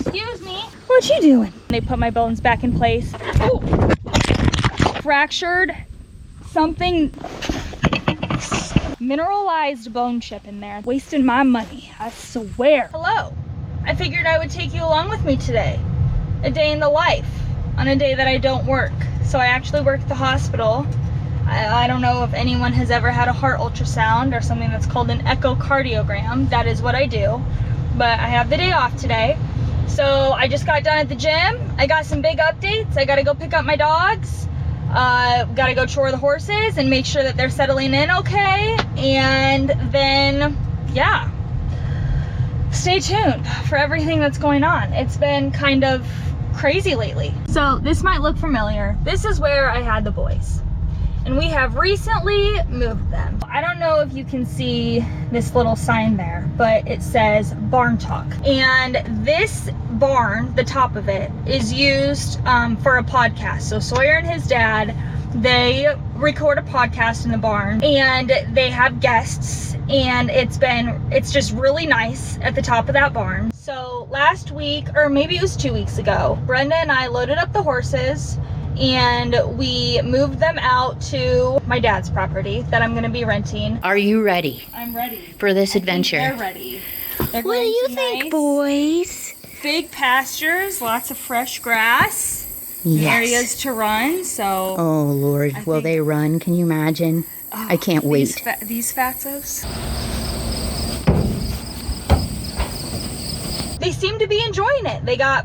Excuse me. What you doing? They put my bones back in place. Oh! Fractured something. Mineralized bone chip in there. Wasting my money, I swear. Hello. I figured I would take you along with me today. A day in the life on a day that I don't work. So I actually work at the hospital. I don't know if anyone has ever had a heart ultrasound or something that's called an echocardiogram. That is what I do. But I have the day off today. So I just got done at the gym. I got some big updates. I gotta go pick up my dogs. Gotta go chore the horses and make sure that they're settling in okay. And then, yeah. Stay tuned for everything that's going on. It's been kind of crazy lately. So this might look familiar. This is where I had the boys. And we have recently moved them. I don't know if you can see this little sign there, but it says Barn Talk. And this barn, the top of it, is used for a podcast. So Sawyer and his dad, they record a podcast in the barn and they have guests, and it's just really nice at the top of that barn. So last week, or maybe it was 2 weeks ago, Brenda and I loaded up the horses and we moved them out to my dad's property that I'm going to be renting. Are you ready? I'm ready. For this adventure? They're ready. They're What do you think, boys? Big pastures, lots of fresh grass, Yes. areas to run, so... Oh, Lord. Will they run? Can you imagine? I can't wait. These fatzos. They seem to be enjoying it. They got,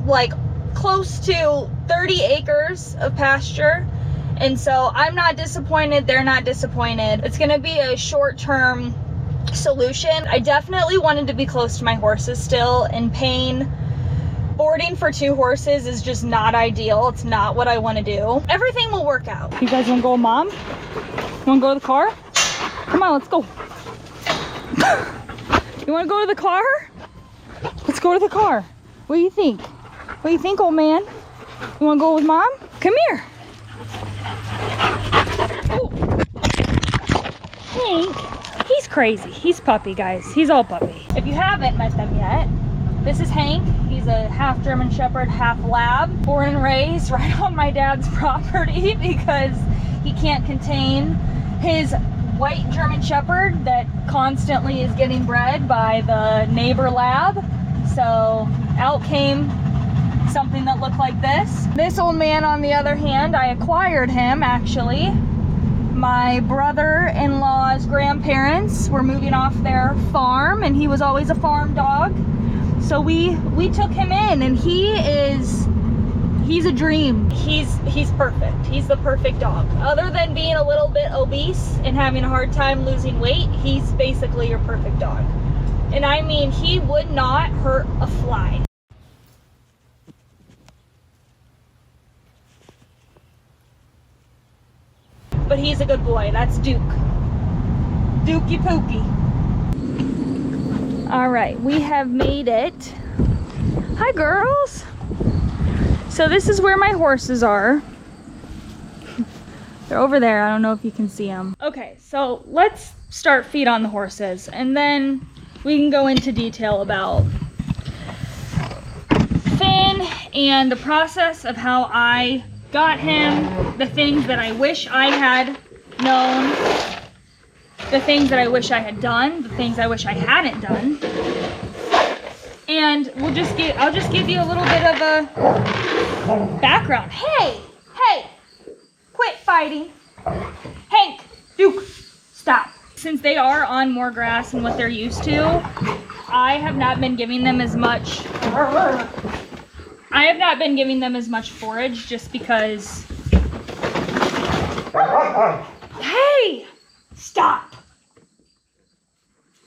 like, close to 30 acres of pasture, and so I'm not disappointed, they're not disappointed. It's gonna be a short-term solution. I definitely wanted to be close to my horses still. In pain, boarding for 2 horses is just not ideal. It's not what I want to do. Everything will work out. You guys want to go with Mom? You want to go to the car? Come on, let's go. You want to go to the car? Let's go to the car. What do you think? What do you think, old man? You want to go with Mom? Come here. Oh. Hank, he's crazy. He's puppy, guys. He's all puppy. If you haven't met them yet, this is Hank. He's a half German Shepherd, half Lab, born and raised right on my dad's property because he can't contain his white German Shepherd that constantly is getting bred by the neighbor Lab. So out came something that looked like this. This old man, on the other hand, I acquired him actually. My brother-in-law's grandparents were moving off their farm, and he was always a farm dog. So we took him in, and he's a dream. He's perfect. He's the perfect dog. Other than being a little bit obese and having a hard time losing weight, he's basically your perfect dog. And I mean, he would not hurt a fly. But he's a good boy. That's Duke. Dookie Pookie. All right, we have made it. Hi, girls. So this is where my horses are. They're over there. I don't know if you can see them. Okay, so let's start feed on the horses, and then we can go into detail about Finn and the process of how I got him, the things that I wish I had known, the things that I wish I had done, the things I wish I hadn't done. And I'll just give you a little bit of a background. Hey, quit fighting. Hank, Duke, stop. Since they are on more grass than what they're used to, I have not been giving them as much forage just because. Hey! Stop!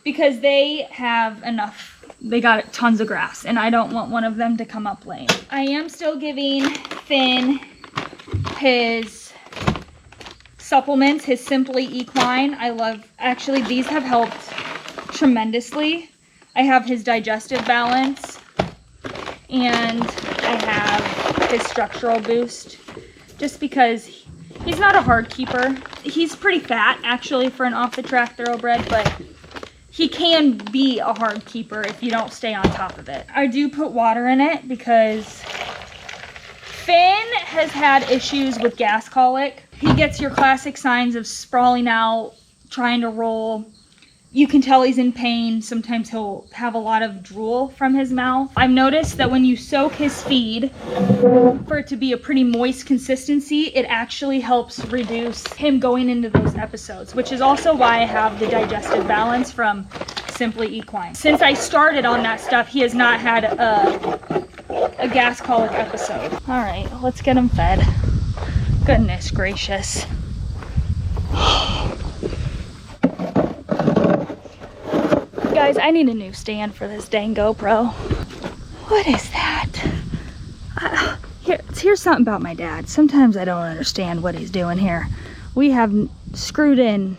Because they have enough. They got tons of grass, and I don't want one of them to come up lame. I am still giving Finn his supplements, his Simply Equine. Actually, these have helped tremendously. I have his digestive balance, and I have his structural boost, just because he's not a hard keeper. He's pretty fat, actually, for an off-the-track thoroughbred, but he can be a hard keeper if you don't stay on top of it. I do put water in it because Finn has had issues with gas colic. He gets your classic signs of sprawling out, trying to roll. You can tell he's in pain. Sometimes he'll have a lot of drool from his mouth. I've noticed that when you soak his feed for it to be a pretty moist consistency, it actually helps reduce him going into those episodes, which is also why I have the digestive balance from Simply Equine. Since I started on that stuff, he has not had a gas colic episode. All right, let's get him fed. Goodness gracious. Guys, I need a new stand for this dang GoPro. What is that? Here's something about my dad. Sometimes I don't understand what he's doing here. We have screwed in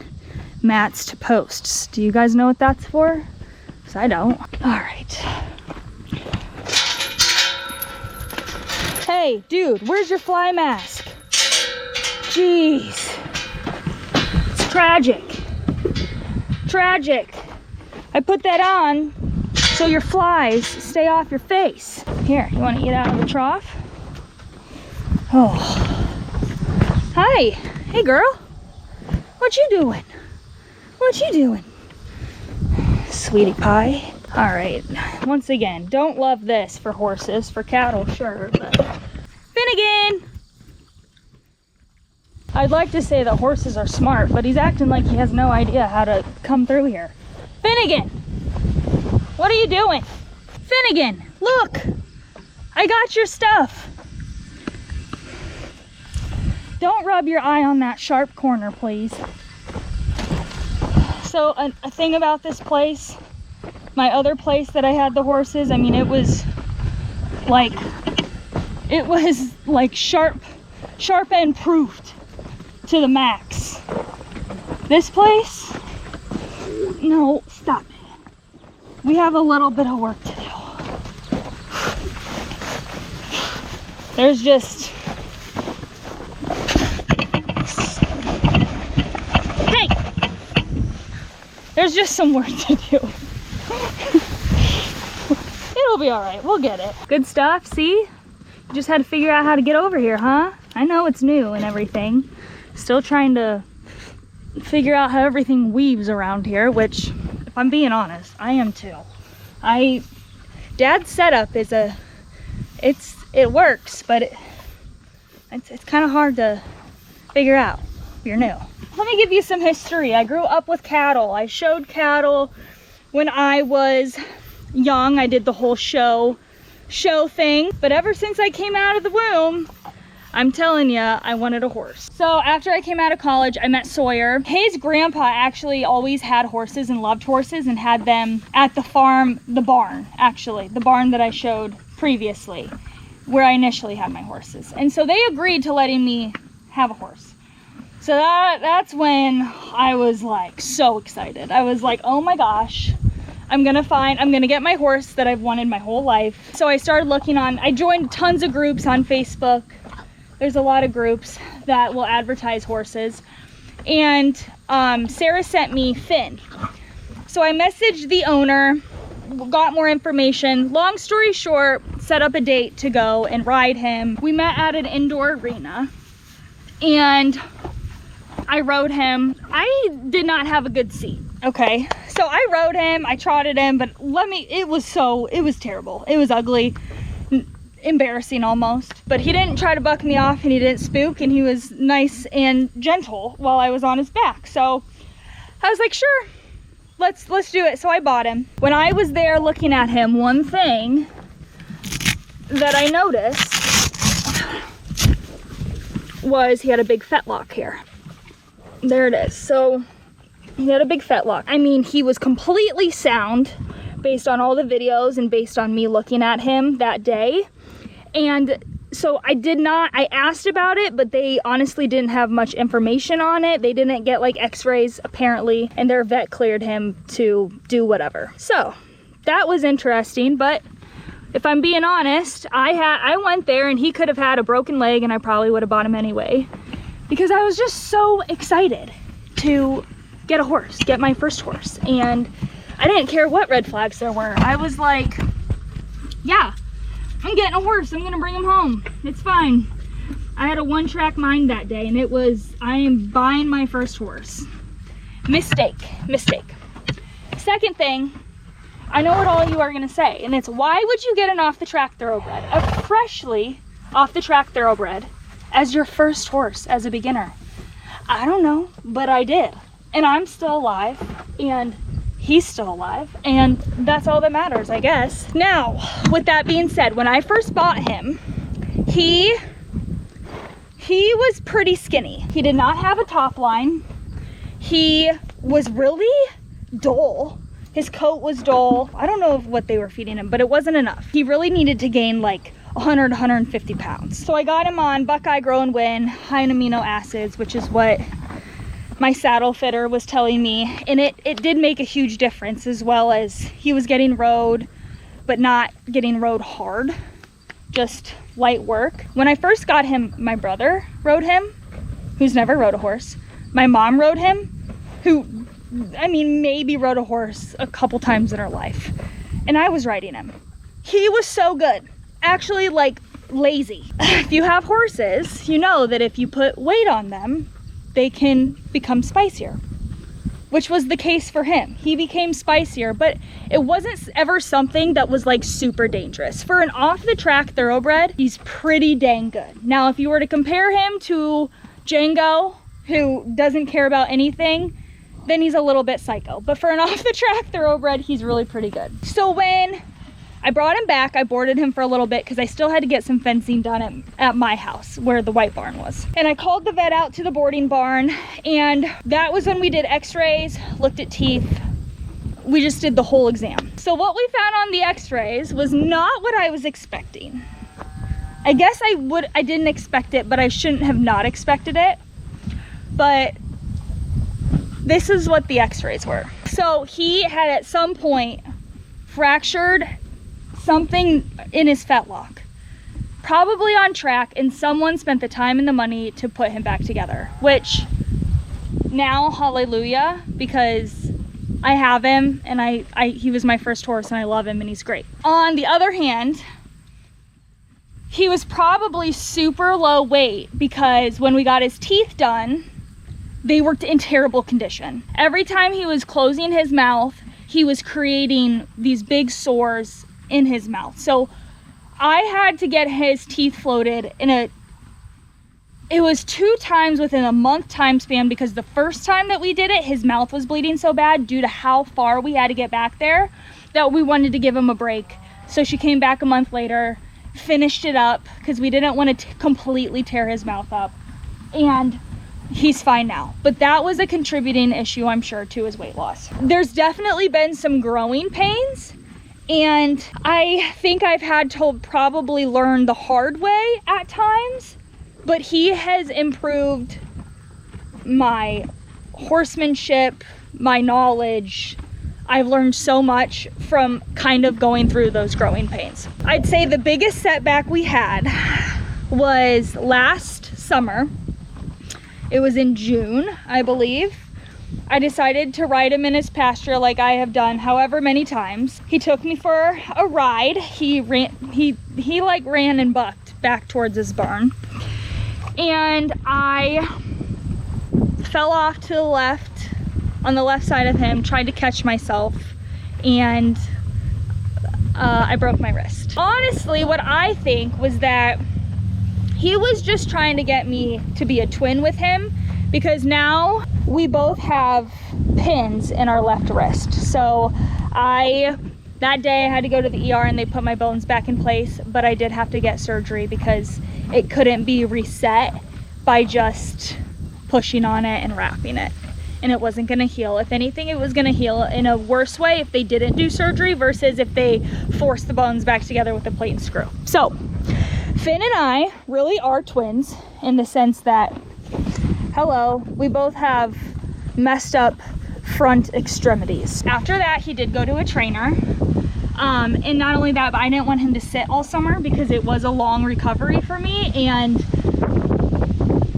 mats to posts. Do you guys know what that's for? Because I don't. All right. Hey, dude, where's your fly mask? Jeez. It's tragic. Tragic. I put that on so your flies stay off your face. Here, you want to eat out of the trough? Oh. Hi. Hey, girl. What you doing? What you doing? Sweetie pie. All right. Once again, don't love this for horses. For cattle, sure, but... Finnegan! I'd like to say that horses are smart, but he's acting like he has no idea how to come through here. Finnegan! What are you doing? Finnegan, look! I got your stuff. Don't rub your eye on that sharp corner, please. So a thing about this place, my other place that I had the horses, I mean, it was like sharp end proofed to the max. This place, no, stop it. We have a little bit of work to do. There's just, hey, there's just some work to do. It'll be all right, we'll get it. Good stuff, see? You just had to figure out how to get over here, huh? I know it's new and everything. Still trying to figure out how everything weaves around here, which, if I'm being honest, I am too. Dad's setup is it works, but it's kind of hard to figure out if you're new. Let me give you some history. I grew up with cattle. I showed cattle when I was young. I did the whole show thing, but ever since I came out of the womb, I'm telling you, I wanted a horse. So after I came out of college, I met Sawyer. His grandpa actually always had horses and loved horses and had them at the farm, the barn that I showed previously, where I initially had my horses. And so they agreed to letting me have a horse. So that's when I was like so excited. I was like, oh my gosh, I'm gonna get my horse that I've wanted my whole life. So I started I joined tons of groups on Facebook. There's a lot of groups that will advertise horses. And Sarah sent me Finn. So I messaged the owner, got more information. Long story short, set up a date to go and ride him. We met at an indoor arena and I rode him. I did not have a good seat, okay? So I rode him, I trotted him, but it was terrible. It was ugly. Embarrassing almost, but he didn't try to buck me off and he didn't spook and he was nice and gentle while I was on his back. So I was like, sure, let's do it. So I bought him. When I was there looking at him, one thing that I noticed was he had a big fetlock here. There it is. So he had a big fetlock. I mean, he was completely sound based on all the videos and based on me looking at him that day. And so I asked about it, but they honestly didn't have much information on it. They didn't get like x-rays apparently, and their vet cleared him to do whatever. So that was interesting, but if I'm being honest, I went there and he could have had a broken leg and I probably would have bought him anyway, because I was just so excited to get a horse, get my first horse. And I didn't care what red flags there were. I was like, yeah, I'm getting a horse. I'm gonna bring him home. It's fine. I had a one-track mind that day, and it was, I am buying my first horse. Mistake. Second thing, I know what all of you are gonna say, and it's, why would you get an off-the-track thoroughbred, a freshly off-the-track thoroughbred, as your first horse as a beginner? I don't know, but I did. And I'm still alive, and he's still alive, and that's all that matters, I guess. Now, with that being said, when I first bought him, he was pretty skinny. He did not have a top line. He was really dull. His coat was dull. I don't know what they were feeding him, but it wasn't enough. He really needed to gain like 100, 150 pounds. So I got him on Buckeye Grow and Win, high in amino acids, which is what my saddle fitter was telling me. And it did make a huge difference, as well as he was getting rode, but not getting rode hard, just light work. When I first got him, my brother rode him, who's never rode a horse. My mom rode him, who, I mean, maybe rode a horse a couple times in her life. And I was riding him. He was so good. Actually, like, lazy. If you have horses, you know that if you put weight on them, they can become spicier, which was the case for him. He became spicier, but it wasn't ever something that was like super dangerous. For an off-the-track thoroughbred, he's pretty dang good. Now, if you were to compare him to Django, who doesn't care about anything, then he's a little bit psycho. But for an off-the-track thoroughbred, he's really pretty good. So when I brought him back, I boarded him for a little bit because I still had to get some fencing done at my house where the white barn was. And I called the vet out to the boarding barn, and that was when we did x-rays, looked at teeth. We just did the whole exam. So what we found on the x-rays was not what I was expecting. I guess I didn't expect it, but I shouldn't have not expected it. But this is what the x-rays were. So he had at some point fractured something in his fetlock, probably on track, and someone spent the time and the money to put him back together, which now, hallelujah, because I have him, and he was my first horse, and I love him, and he's great. On the other hand, he was probably super low weight because when we got his teeth done, they were in terrible condition. Every time he was closing his mouth, he was creating these big sores in his mouth. So I had to get his teeth floated it was 2 times within a month time span, because the first time that we did it, his mouth was bleeding so bad due to how far we had to get back there that we wanted to give him a break. So she came back a month later, finished it up because we didn't want to completely tear his mouth up, and he's fine now. But that was a contributing issue, I'm sure, to his weight loss. There's definitely been some growing pains, and I think I've had to probably learn the hard way at times, but he has improved my horsemanship, my knowledge. I've learned so much from kind of going through those growing pains. I'd say the biggest setback we had was last summer. It was in June, I believe. I decided to ride him in his pasture like I have done however many times. He took me for a ride. He like ran and bucked back towards his barn. And I fell off to the left, on the left side of him, tried to catch myself, and I broke my wrist. Honestly, what I think was that he was just trying to get me to be a twin with him, because now we both have pins in our left wrist. So that day I had to go to the ER and they put my bones back in place, but I did have to get surgery because it couldn't be reset by just pushing on it and wrapping it. And it wasn't gonna heal. If anything, it was gonna heal in a worse way if they didn't do surgery versus if they forced the bones back together with a plate and screw. So Finn and I really are twins in the sense that, hello, we both have messed up front extremities. After that, he did go to a trainer. And not only that, but I didn't want him to sit all summer because it was a long recovery for me, and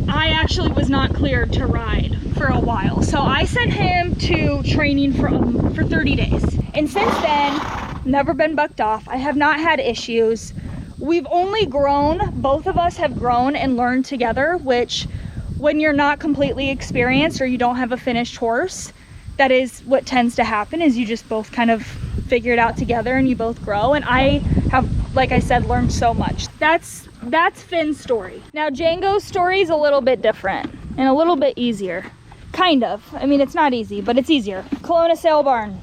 I actually was not cleared to ride for a while. So I sent him to training for 30 days. And since then, never been bucked off. I have not had issues. We've only grown, both of us have grown and learned together, which when you're not completely experienced or you don't have a finished horse, that is what tends to happen, is you just both kind of figure it out together and you both grow. And I have, like I said, learned so much. That's Finn's story. Now Django's story is a little bit different and a little bit easier. Kind of. I mean, it's not easy, but it's easier. Kelowna Sale Barn.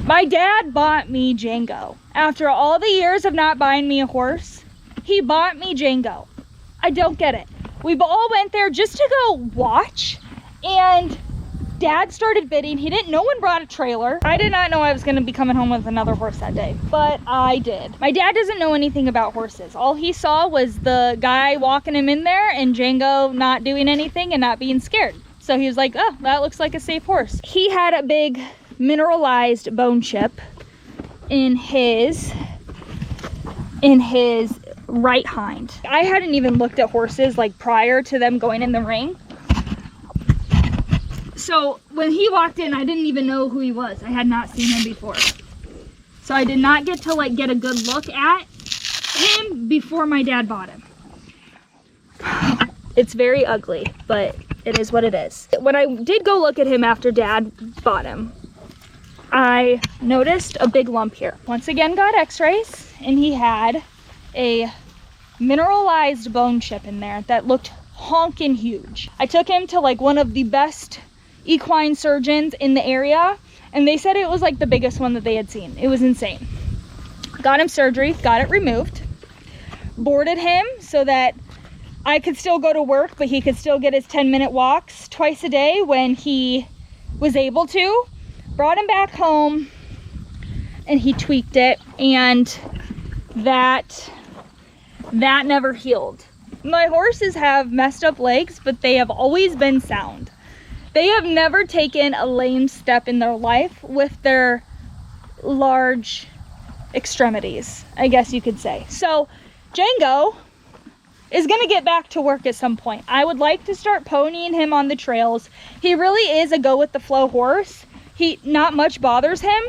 My dad bought me Django. After all the years of not buying me a horse, he bought me Django. I don't get it. We all went there just to go watch, and Dad started bidding. No one brought a trailer. I did not know I was gonna be coming home with another horse that day, but I did. My dad doesn't know anything about horses. All he saw was the guy walking him in there and Django not doing anything and not being scared. So he was like, oh, that looks like a safe horse. He had a big mineralized bone chip in his right hind. I hadn't even looked at horses like prior to them going in the ring. So when he walked in, I didn't even know who he was. I had not seen him before. So I did not get to like get a good look at him before my dad bought him. It's very ugly, but it is what it is. When I did go look at him after Dad bought him, I noticed a big lump here. Once again, got x-rays, and he had a mineralized bone chip in there that looked honkin' huge. I took him to like one of the best equine surgeons in the area, and they said it was like the biggest one that they had seen. It was insane. Got him surgery, got it removed, boarded him so that I could still go to work, but he could still get his 10-minute walks twice a day when he was able to. Brought him back home, and he tweaked it, and that never healed. My horses have messed up legs, but they have always been sound. They have never taken a lame step in their life with their large extremities, I guess you could say. So Django is gonna get back to work at some point. I would like to start ponying him on the trails. He really is a go with the flow horse. Not much bothers him,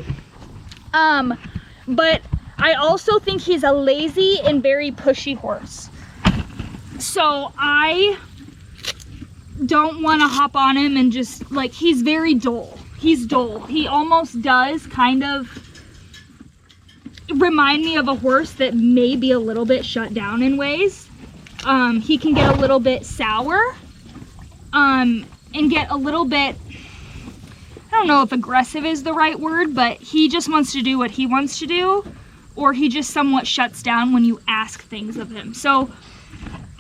but I also think he's a lazy and very pushy horse. So I don't want to hop on him and just like, he's very dull. He's dull. He almost does kind of remind me of a horse that may be a little bit shut down in ways. He can get a little bit sour, and get a little bit, I don't know if aggressive is the right word, but he just wants to do what he wants to do, or he just somewhat shuts down when you ask things of him. So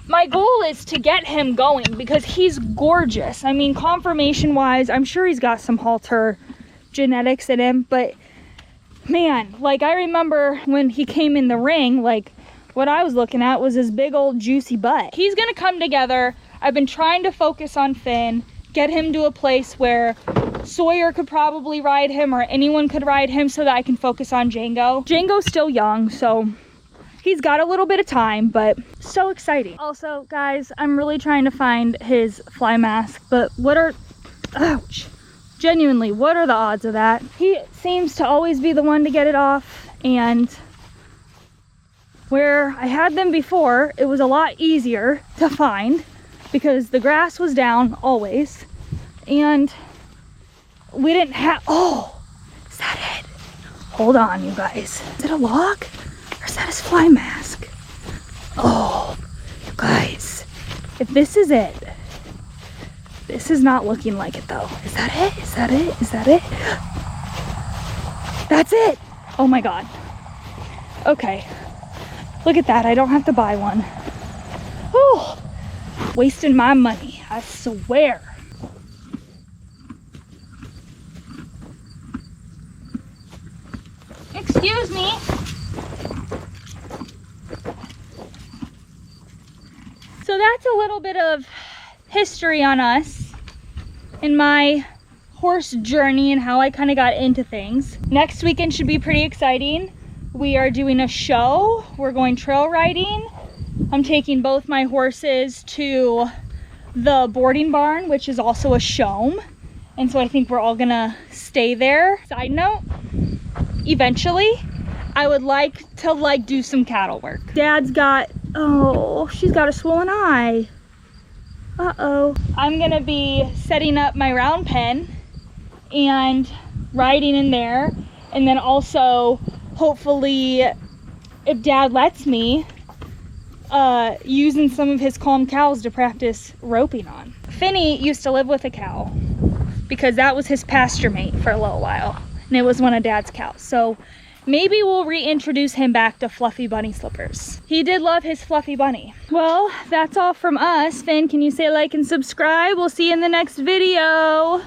my goal is to get him going because he's gorgeous. I mean, conformation wise, I'm sure he's got some halter genetics in him, but man, like I remember when he came in the ring, like what I was looking at was his big old juicy butt. He's gonna come together. I've been trying to focus on Finn, get him to a place where Sawyer could probably ride him or anyone could ride him so that I can focus on Django. Django's still young, so he's got a little bit of time, but so exciting. Also, guys, I'm really trying to find his fly mask, but ouch, genuinely, what are the odds of that? He seems to always be the one to get it off, and where I had them before, it was a lot easier to find because the grass was down always, and we didn't have, oh, is that it? Hold on, you guys. Is it a log? Or is that his fly mask? Oh, you guys, if this is it, this is not looking like it though. Is that it? Is that it? Is that it? That's it. Oh my God. Okay. Look at that. I don't have to buy one. Oh, wasting my money, I swear. Excuse me. So that's a little bit of history on us and my horse journey and how I kind of got into things. Next weekend should be pretty exciting. We are doing a show. We're going trail riding. I'm taking both my horses to the boarding barn, which is also a shome. And so I think we're all gonna stay there. Side note, eventually, I would like to do some cattle work. Dad's got, oh, she's got a swollen eye. Uh-oh. I'm gonna be setting up my round pen and riding in there. And then also, hopefully, if Dad lets me, using some of his calm cows to practice roping on. Finney used to live with a cow because that was his pasture mate for a little while. And it was one of Dad's cows. So maybe we'll reintroduce him back to fluffy bunny slippers. He did love his fluffy bunny. Well, that's all from us. Finn, can you say like and subscribe? We'll see you in the next video.